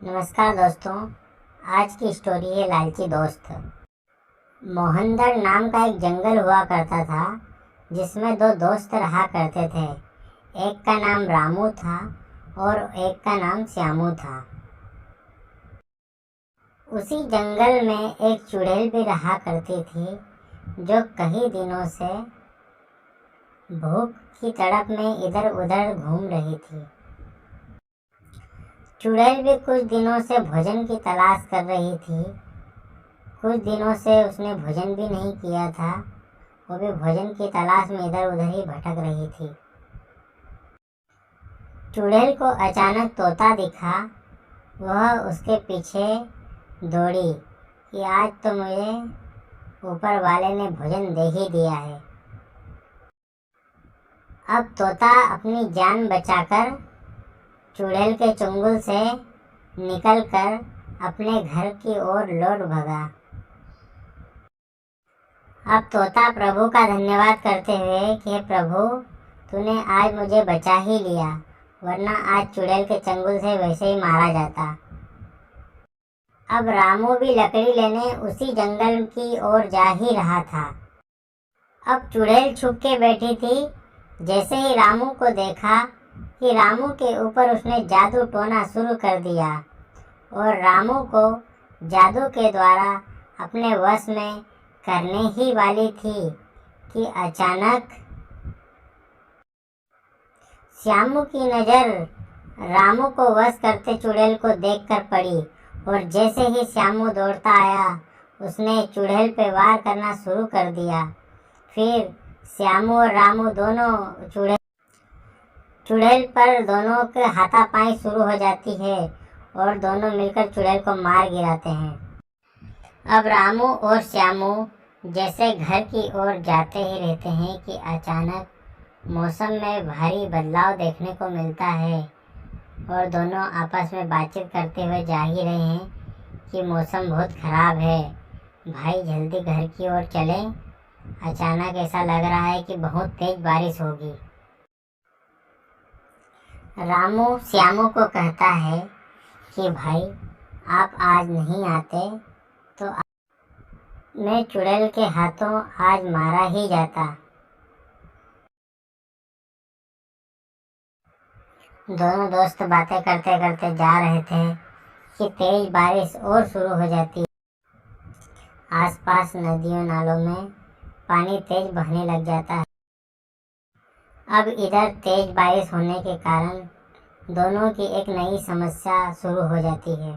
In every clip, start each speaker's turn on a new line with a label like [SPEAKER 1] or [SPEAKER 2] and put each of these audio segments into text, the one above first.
[SPEAKER 1] नमस्कार दोस्तों। आज की स्टोरी है लालची दोस्त। मोहनदड़ नाम का एक जंगल हुआ करता था जिसमें दो दोस्त रहा करते थे। एक का नाम रामू था और एक का नाम श्यामू था। उसी जंगल में एक चुड़ैल भी रहा करती थी जो कई दिनों से भूख की तड़प में इधर उधर घूम रही थी। चुड़ैल भी कुछ दिनों से भोजन की तलाश कर रही थी। कुछ दिनों से उसने भोजन भी नहीं किया था। वो भी भोजन की तलाश में इधर उधर ही भटक रही थी। चुड़ैल को अचानक तोता दिखा। वह उसके पीछे दौड़ी कि आज तो मुझे ऊपर वाले ने भोजन दे ही दिया है। अब तोता अपनी जान बचाकर चुड़ैल के चुंगल से निकलकर अपने घर की ओर लौट भगा। अब तोता प्रभु का धन्यवाद करते हुए कि हे प्रभु, तूने आज मुझे बचा ही लिया, वरना आज चुड़ैल के चंगुल से वैसे ही मारा जाता। अब रामू भी लकड़ी लेने उसी जंगल की ओर जा ही रहा था। अब चुड़ैल छुप के बैठी थी। जैसे ही रामू को देखा कि रामू के ऊपर उसने जादू टोना शुरू कर दिया और रामू को जादू के द्वारा अपने वश में करने ही वाली थी कि अचानक श्यामू की नज़र रामू को वश करते चुड़ैल को देखकर पड़ी और जैसे ही श्यामू दौड़ता आया उसने चुड़ैल पे वार करना शुरू कर दिया। फिर श्यामू और रामू दोनों चुड़ैल पर दोनों के हाथापाई शुरू हो जाती है और दोनों मिलकर चुड़ैल को मार गिराते हैं। अब रामू और श्यामू जैसे घर की ओर जाते ही रहते हैं कि अचानक मौसम में भारी बदलाव देखने को मिलता है और दोनों आपस में बातचीत करते हुए जा ही रहे हैं कि मौसम बहुत ख़राब है, भाई जल्दी घर की ओर चलें। अचानक ऐसा लग रहा है कि बहुत तेज बारिश होगी। रामू श्यामू को कहता है कि भाई आप आज नहीं आते तो मैं चुड़ैल के हाथों आज मारा ही जाता। दोनों दोस्त बातें करते करते जा रहे थे कि तेज बारिश और शुरू हो जाती। आसपास नदियों नालों में पानी तेज बहने लग जाता है। अब इधर तेज बारिश होने के कारण दोनों की एक नई समस्या शुरू हो जाती है।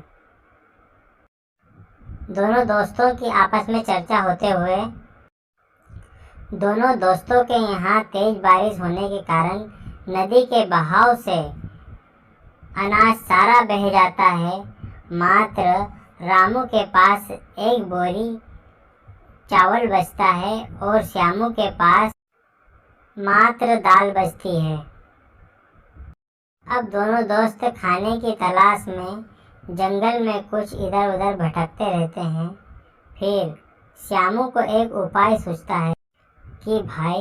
[SPEAKER 1] दोनों दोस्तों की आपस में चर्चा होते हुए दोनों दोस्तों के यहाँ तेज बारिश होने के कारण नदी के बहाव से अनाज सारा बह जाता है। मात्र रामू के पास एक बोरी चावल बचता है और श्यामू के पास मात्र दाल बचती है। अब दोनों दोस्त खाने की तलाश में जंगल में कुछ इधर उधर भटकते रहते हैं। फिर श्यामू को एक उपाय सूझता है कि भाई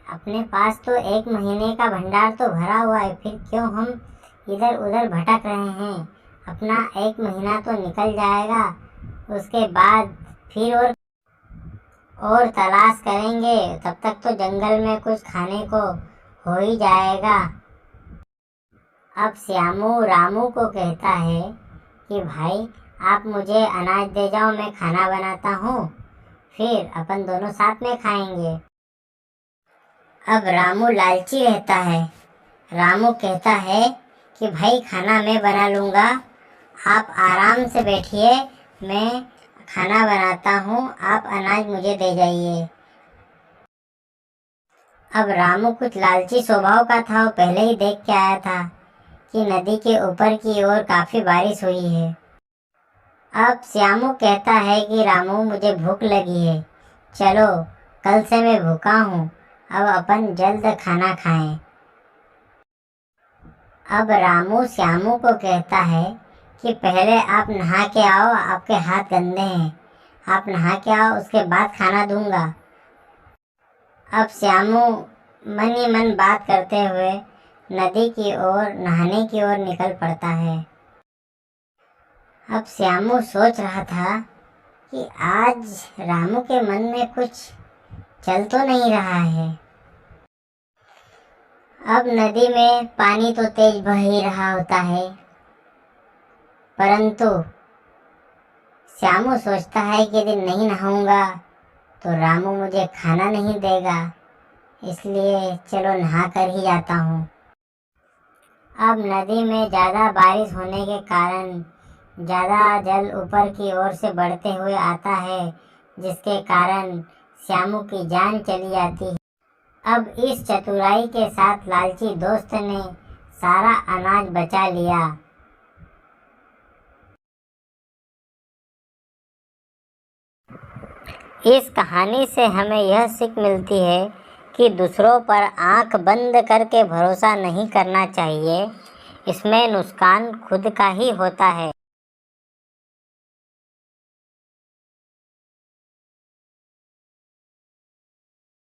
[SPEAKER 1] अपने पास तो 1 महीने का भंडार तो भरा हुआ है, फिर क्यों हम इधर उधर भटक रहे हैं। अपना 1 महीना तो निकल जाएगा, उसके बाद फिर और तलाश करेंगे। तब तक तो जंगल में कुछ खाने को हो ही जाएगा। अब श्यामू रामू को कहता है कि भाई आप मुझे अनाज दे जाओ, मैं खाना बनाता हूँ, फिर अपन दोनों साथ में खाएंगे। अब रामू लालची रहता है। रामू कहता है कि भाई खाना मैं बना लूँगा, आप आराम से बैठिए, मैं खाना बनाता हूँ, आप अनाज मुझे दे जाइए। अब रामू कुछ लालची स्वभाव का था। वो पहले ही देख के आया था कि नदी के ऊपर की ओर काफ़ी बारिश हुई है। अब श्यामू कहता है कि रामू मुझे भूख लगी है, चलो कल से मैं भूखा हूँ, अब अपन जल्द खाना खाएं। अब रामू श्यामू को कहता है कि पहले आप नहा के आओ, आपके हाथ गंदे हैं, आप नहा के आओ, उसके बाद खाना दूंगा। अब श्यामू मन ही मन बात करते हुए नदी की ओर नहाने की ओर निकल पड़ता है। अब श्यामू सोच रहा था कि आज रामू के मन में कुछ चल तो नहीं रहा है। अब नदी में पानी तो तेज बह ही रहा होता है, परंतु श्यामू सोचता है कि यदि नहीं नहाऊंगा तो रामू मुझे खाना नहीं देगा, इसलिए चलो नहा कर ही जाता हूँ। अब नदी में ज़्यादा बारिश होने के कारण ज़्यादा जल ऊपर की ओर से बढ़ते हुए आता है, जिसके कारण श्यामू की जान चली जाती है। अब इस चतुराई के साथ लालची दोस्त ने सारा अनाज बचा लिया। इस कहानी से हमें यह सीख मिलती है कि दूसरों पर आंख बंद करके भरोसा नहीं करना चाहिए, इसमें नुकसान खुद का ही होता है।